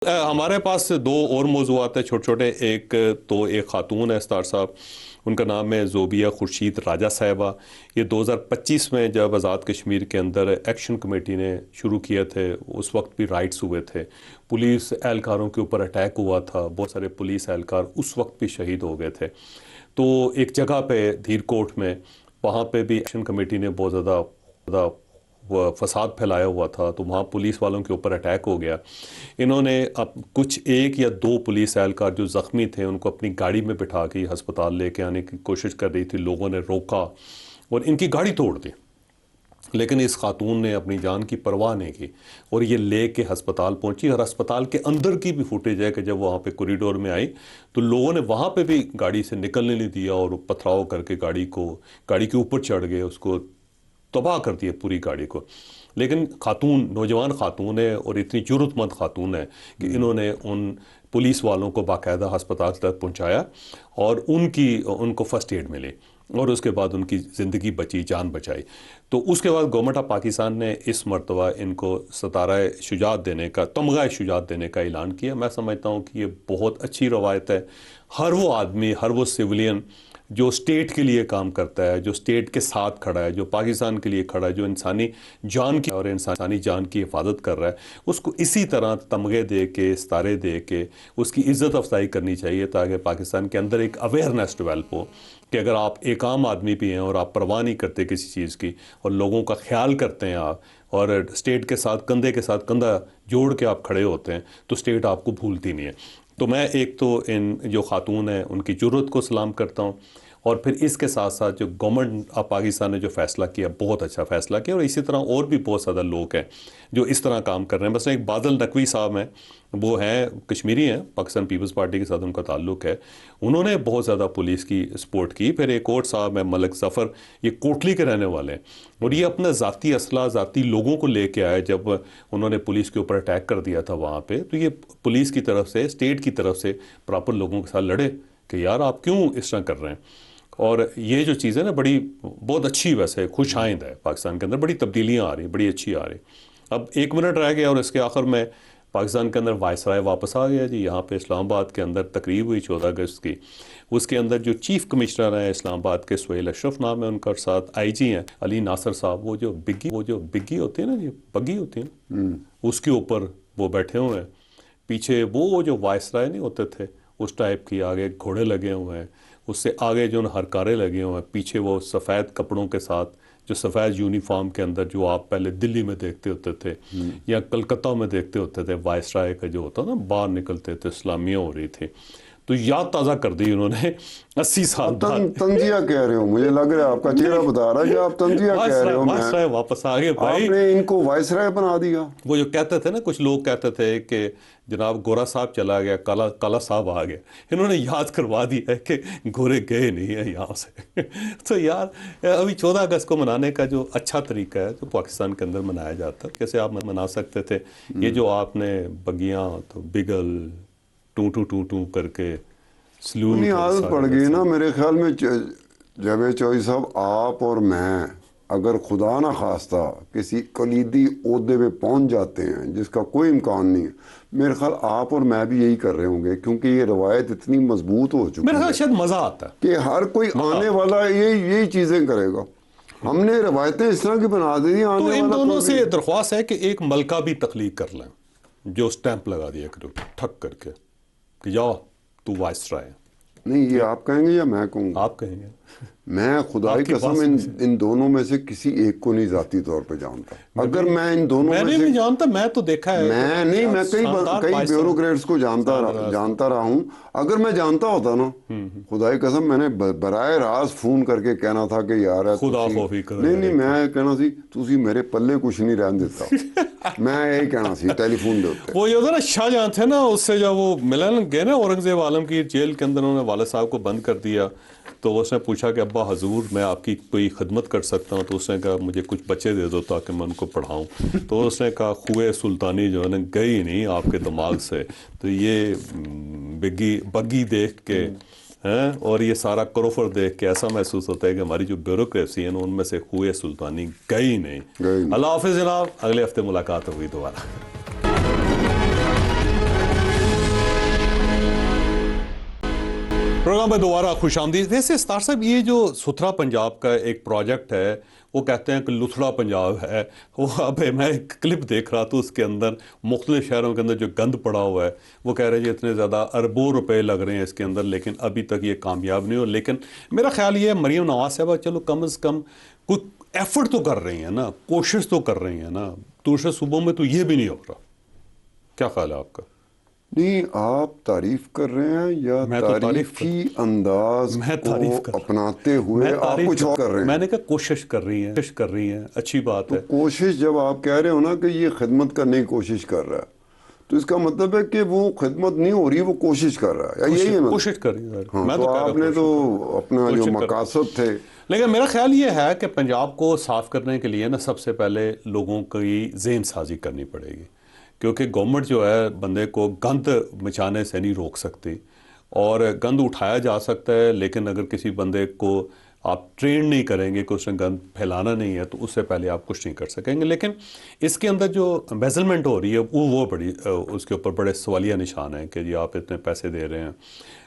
ہمارے پاس دو اور موضوعات ہیں چھوٹے چھوٹے. ایک خاتون ہے اسطار صاحب، ان کا نام ہے زوبیہ خورشید راجہ صاحبہ. یہ 2025 میں جب آزاد کشمیر کے اندر ایکشن کمیٹی نے شروع کیے تھے، اس وقت بھی رائٹس ہوئے تھے، پولیس اہلکاروں کے اوپر اٹیک ہوا تھا، بہت سارے پولیس اہلکار اس وقت بھی شہید ہو گئے تھے. تو ایک جگہ پہ دھیر کوٹ میں، وہاں پہ بھی ایکشن کمیٹی نے بہت زیادہ فساد پھیلایا ہوا تھا، تو وہاں پولیس والوں کے اوپر اٹیک ہو گیا. انہوں نے کچھ ایک یا دو پولیس اہلکار جو زخمی تھے ان کو اپنی گاڑی میں بٹھا کے ہسپتال لے کے آنے کی کوشش کر رہی تھی، لوگوں نے روکا اور ان کی گاڑی توڑ دی. لیکن اس خاتون نے اپنی جان کی پرواہ نہیں کی اور یہ لے کے ہسپتال پہنچی، اور ہسپتال کے اندر کی بھی فوٹیج ہے کہ جب وہاں پہ کوریڈور میں آئی تو لوگوں نے وہاں پہ بھی گاڑی سے نکلنے نہیں دیا اور پتھراؤ کر کے گاڑی کے اوپر چڑھ گئے، اس کو تباہ کر دیا پوری گاڑی کو. لیکن خاتون، نوجوان خاتون ہے اور اتنی جرأت مند خاتون ہے کہ انہوں نے ان پولیس والوں کو باقاعدہ ہسپتال تک پہنچایا اور ان کو فرسٹ ایڈ ملی اور اس کے بعد ان کی زندگی بچی، جان بچائی. تو اس کے بعد گورنمنٹ آف پاکستان نے اس مرتبہ ان کو ستارہ شجاعت دینے کا، تمغہ شجاعت دینے کا اعلان کیا. میں سمجھتا ہوں کہ یہ بہت اچھی روایت ہے. ہر وہ آدمی، ہر وہ سویلین جو اسٹیٹ کے لیے کام کرتا ہے، جو اسٹیٹ کے ساتھ کھڑا ہے، جو پاکستان کے لیے کھڑا ہے، جو انسانی جان کی حفاظت کر رہا ہے، اس کو اسی طرح تمغے دے کے، ستارے دے کے اس کی عزت افزائی کرنی چاہیے، تاکہ پاکستان کے اندر ایک اویئرنیس ڈیولپ ہو کہ اگر آپ ایک عام آدمی بھی ہیں اور آپ پرواہ نہیں کرتے کسی چیز کی اور لوگوں کا خیال کرتے ہیں آپ، اور اسٹیٹ کے ساتھ کندھے کے ساتھ کندھا جوڑ کے آپ کھڑے ہوتے ہیں، تو اسٹیٹ آپ کو بھولتی نہیں ہے. تو میں ایک تو ان جو خاتون ہیں ان کی جرأت کو سلام کرتا ہوں، اور پھر اس کے ساتھ ساتھ جو گورنمنٹ آف پاکستان نے جو فیصلہ کیا، بہت اچھا فیصلہ کیا. اور اسی طرح اور بھی بہت زیادہ لوگ ہیں جو اس طرح کام کر رہے ہیں. مثلا ایک بادل نقوی صاحب ہیں، وہ ہیں کشمیری ہیں، پاکستان پیپلز پارٹی کے ساتھ ان کا تعلق ہے، انہوں نے بہت زیادہ پولیس کی سپورٹ کی. پھر ایک اور صاحب ہیں ملک ظفر، یہ کوٹلی کے رہنے والے ہیں، اور یہ اپنا ذاتی اسلحہ، ذاتی لوگوں کو لے کے آئے. جب انہوں نے پولیس کے اوپر اٹیک کر دیا تھا وہاں پہ، تو یہ پولیس کی طرف سے، اسٹیٹ کی طرف سے پراپر لوگوں کے ساتھ لڑے کہ یار آپ کیوں اس طرح کر رہے ہیں. اور یہ جو چیزیں نا بہت اچھی، ویسے خوش آئند ہے. پاکستان کے اندر بڑی تبدیلیاں آ رہی ہیں، بڑی اچھی آ رہی. اب 1 منٹ رہ گیا اور اس کے آخر میں پاکستان کے اندر وائسرائے واپس آ گیا جی. یہاں پہ اسلام آباد کے اندر تقریب ہوئی 14 اگست کی. اس کے اندر جو چیف کمشنر ہیں اسلام آباد کے، سہیل اشرف نام ہے ان کا، ساتھ آئی جی ہیں علی ناصر صاحب، وہ جو بگی ہوتی ہے نا جی، بگی ہوتی ہے نا، اس کے اوپر وہ بیٹھے ہوئے ہیں. پیچھے وہ جو وائسرائے نہیں ہوتے تھے اس ٹائپ کی، آگے گھوڑے لگے ہوئے ہیں، اس سے آگے جو ہرکارے لگے ہوئے ہیں، پیچھے وہ سفید کپڑوں کے ساتھ، جو سفید یونیفارم کے اندر جو آپ پہلے دلی میں دیکھتے ہوتے تھے یا کلکتہ میں دیکھتے ہوتے تھے، وائسرائے کا جو ہوتا نا، باہر نکلتے تھے، اسلامیہ ہو رہی تھی. تو یاد تازہ کر دی انہوں نے 80 سال بعد. تنزیہ کہہ رہے ہو، مجھے لگ رہا ہے آپ کا چہرہ بتا رہا ہے کہ آپ تنزیہ کہہ رہے ہو. وائسرائے واپس آ گئے بھائی. آپ نے ان کو وائسرائے بنا دیا. وہ جو کہتے تھے نا، کچھ لوگ کہتے تھے کہ جناب گورا صاحب چلا گیا، کالا صاحب آ گیا. انہوں نے یاد کروا دیا ہے کہ گورے گئے نہیں ہیں یہاں سے. تو یار ابھی 14 اگست کو منانے کا جو اچھا طریقہ ہے جو پاکستان کے اندر منایا جاتا ہے، کیسے آپ منا سکتے تھے یہ جو آپ نے بگیاں تو بگل ٹو کر کے سلوٹ. عادت پڑ گئی نا میرے خیال میں. جاوید چوہدری صاحب، آپ اور میں اگر خدا نہ خواستہ کسی کلیدی عہدے پہ پہنچ جاتے ہیں جس کا کوئی امکان نہیں ہے، میرے خیال آپ اور میں بھی یہی کر رہے ہوں گے، کیونکہ یہ روایت اتنی مضبوط ہو چکی ہے شاید مزہ آتا ہے کہ ہر کوئی آنے والا یہی چیزیں کرے گا. ہم نے روایتیں اس طرح کی بنا دی ہیں. تو ان دونوں سے درخواست ہے کہ ایک ملکہ بھی تخلیق کر لیں جو سٹیمپ لگا دیا کرو ٹھک کر کے کہ جاؤ تو وائسرائے. نہیں، یہ آپ کہیں گے یا میں کہوں گا؟ آپ کہیں گے. میں خدا کی قسم ان دونوں میں سے کسی ایک کو نہیں ذاتی طور پہ جانتا. اگر میں ان دونوں میں سے نہیں جانتا، میں تو دیکھا ہے، میں کئی بیوروکریٹس کو جانتا رہا ہوں. اگر میں جانتا ہوتا نا، خدا کی قسم میں نے براہ راست فون کر کے کہنا تھا کہ یار خدا خوفی کرو. نہیں، میں کہنا سی تسی میرے پلے کچھ نہیں رہن دیتا. میں یہی کہنا سی ٹیلی فون دے ہوتے. وہ یہ ہوتا نا، شاہ جہاں تھے نا، اس سے جب وہ ملن گئے نا اورنگزیب عالم کی جیل کے اندر، انہوں نے والد صاحب کو بند کر دیا، تو اس نے پوچھا کہ ابا حضور میں آپ کی کوئی خدمت کر سکتا ہوں؟ تو اس نے کہا مجھے کچھ بچے دے دو تاکہ میں ان کو پڑھاؤں. تو اس نے کہا خوئے سلطانی جو ہے نا گئی نہیں آپ کے دماغ سے. تو یہ بگی دیکھ کے اور یہ سارا کروفر دیکھ کے ایسا محسوس ہوتا ہے کہ ہماری جو بیوروکریسی ہے ان میں سے خوئے سلطانی گئی نہیں. اللہ حافظ جناب، اگلے ہفتے ملاقات ہوگی دوبارہ. پروگرام میں دوبارہ خوش آمدید. ویسے ستار صاحب یہ جو ستھرا پنجاب کا ایک پروجیکٹ ہے وہ کہتے ہیں کہ لتھڑا پنجاب ہے. وہ اب میں ایک کلپ دیکھ رہا تھا اس کے اندر مختلف شہروں کے اندر جو گند پڑا ہوا ہے وہ کہہ رہے ہیں جی اتنے زیادہ اربوں روپے لگ رہے ہیں اس کے اندر لیکن ابھی تک یہ کامیاب نہیں ہو. لیکن میرا خیال یہ ہے مریم نواز صاحبہ چلو کم از کم کوئی ایفرٹ تو کر رہی ہیں نا, کوشش تو کر رہی ہیں نا. دوسرے صوبوں میں تو یہ بھی نہیں ہو رہا. کیا خیال ہے آپ کا؟ نہیں, آپ تعریف کر رہے ہیں یا تعریفی انداز کو اپناتے ہوئے آپ کچھ اور کر رہے ہیں؟ میں نے کہا کوشش کر رہی ہیں, اچھی بات ہے. کوشش جب آپ کہہ رہے ہو نا کہ یہ خدمت کرنے کی کوشش کر رہا ہے تو اس کا مطلب ہے کہ وہ خدمت نہیں ہو رہی, وہ کوشش کر رہا ہے. یہی ہے کوشش کر رہی ہے. تو آپ نے تو اپنا جو مقاصد تھے. لیکن میرا خیال یہ ہے کہ پنجاب کو صاف کرنے کے لیے نا سب سے پہلے لوگوں کی ذہن سازی کرنی پڑے گی, کیونکہ گورنمنٹ جو ہے بندے کو گند مچانے سے نہیں روک سکتی. اور گند اٹھایا جا سکتا ہے لیکن اگر کسی بندے کو آپ ٹرین نہیں کریں گے کہ اس نے گند پھیلانا نہیں ہے تو اس سے پہلے آپ کچھ نہیں کر سکیں گے. لیکن اس کے اندر جو میزرمنٹ ہو رہی ہے وہ بڑی اس کے اوپر بڑے سوالیہ نشان ہیں کہ جی آپ اتنے پیسے دے رہے ہیں,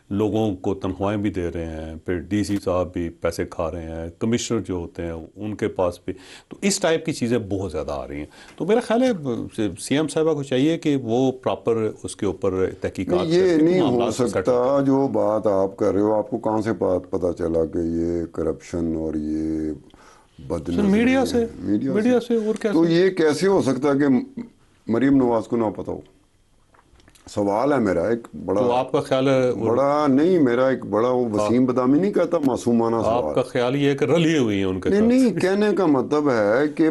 لوگوں کو تنخواہیں بھی دے رہے ہیں, پھر ڈی سی صاحب بھی پیسے کھا رہے ہیں, کمشنر جو ہوتے ہیں ان کے پاس بھی. تو اس ٹائپ کی چیزیں بہت زیادہ آ رہی ہیں. تو میرا خیال ہے سی ایم صاحبہ کو چاہیے کہ وہ پراپر اس کے اوپر تحقیقات. یہ نہیں ہو سکتا جو بات آپ کر رہے ہو. آپ کو کہاں سے بات پتہ چلا کہ یہ کرپشن اور یہ بدنظری میڈیا سے اور کیسے؟ تو یہ کیسے ہو سکتا کہ مریم نواز کو نہ پتہ ہو؟ سوال ہے میرا ایک بڑا. تو آپ کا خیال ہے بڑا نہیں, میرا ایک بڑا وہ وسیم بدامی نہیں کہتا معصومانہ سوال. آپ کا خیال یہ ہے کہ رلی ہوئی ہیں ان کے ساتھ؟ نہیں, کہنے کا مطلب ہے کہ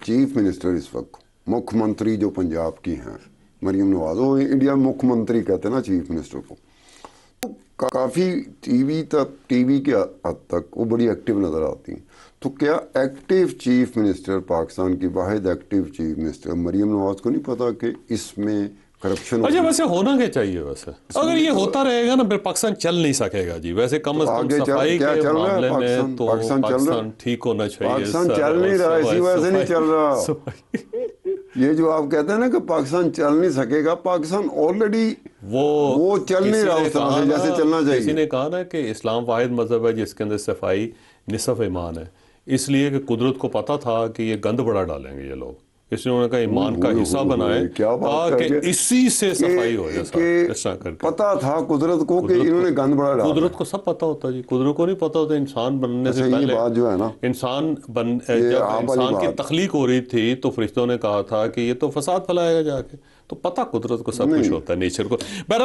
چیف منسٹر اس وقت مکھ منتری جو پنجاب کی ہیں مریم نواز, وہ انڈیا مکھ منتری کہتے ہیں نا چیف منسٹر کو. کافی ٹی وی کے حد تک وہ بڑی ایکٹیو نظر آتی ہیں. تو کیا ایکٹیو چیف منسٹر, پاکستان کی واحد active chief minister Maryam Nawaz کو نہیں پتا کہ اس میں کرپشن؟ اچھا ویسے ہونا کیا چاہیے؟ ویسے اگر یہ ہوتا رہے گا نا پھر پاکستان چل نہیں سکے گا جی. ویسے کم از کم صفائی کے معاملے میں تو پاکستان ٹھیک ہونا چاہیے. پاکستان چل نہیں رہا, اسی وجہ سے نہیں چل رہا. یہ جو آپ کہتے ہیں نا کہ پاکستان چل نہیں سکے گا, پاکستان آلریڈی وہ چل نہیں رہا اس طرح سے جیسے چلنا چاہیے. کسی نے کہا نا کہ اسلام واحد مذہب ہے جس کے اندر صفائی نصف ایمان ہے, اس لیے کہ قدرت کو پتا تھا کہ یہ گند بڑا ڈالیں گے یہ لوگ, اس لیے انہوں نے کہا ایمان کا حصہ بنائے تاکہ اسی سے صفائی ہو جائے. پتا تھا قدرت کو کہ انہوں نے گند بڑا ڈالا. قدرت کو سب پتا ہوتا جی, قدرت کو نہیں پتا ہوتا. انسان بننے سے پہلے یہ بات جو ہے نا, جب انسان کی تخلیق ہو رہی تھی تو فرشتوں نے کہا تھا کہ یہ تو فساد پھیلائے گا جا کے. تو پتا قدرت کو سب کچھ ہوتا ہے, نیچر کو. بہرحال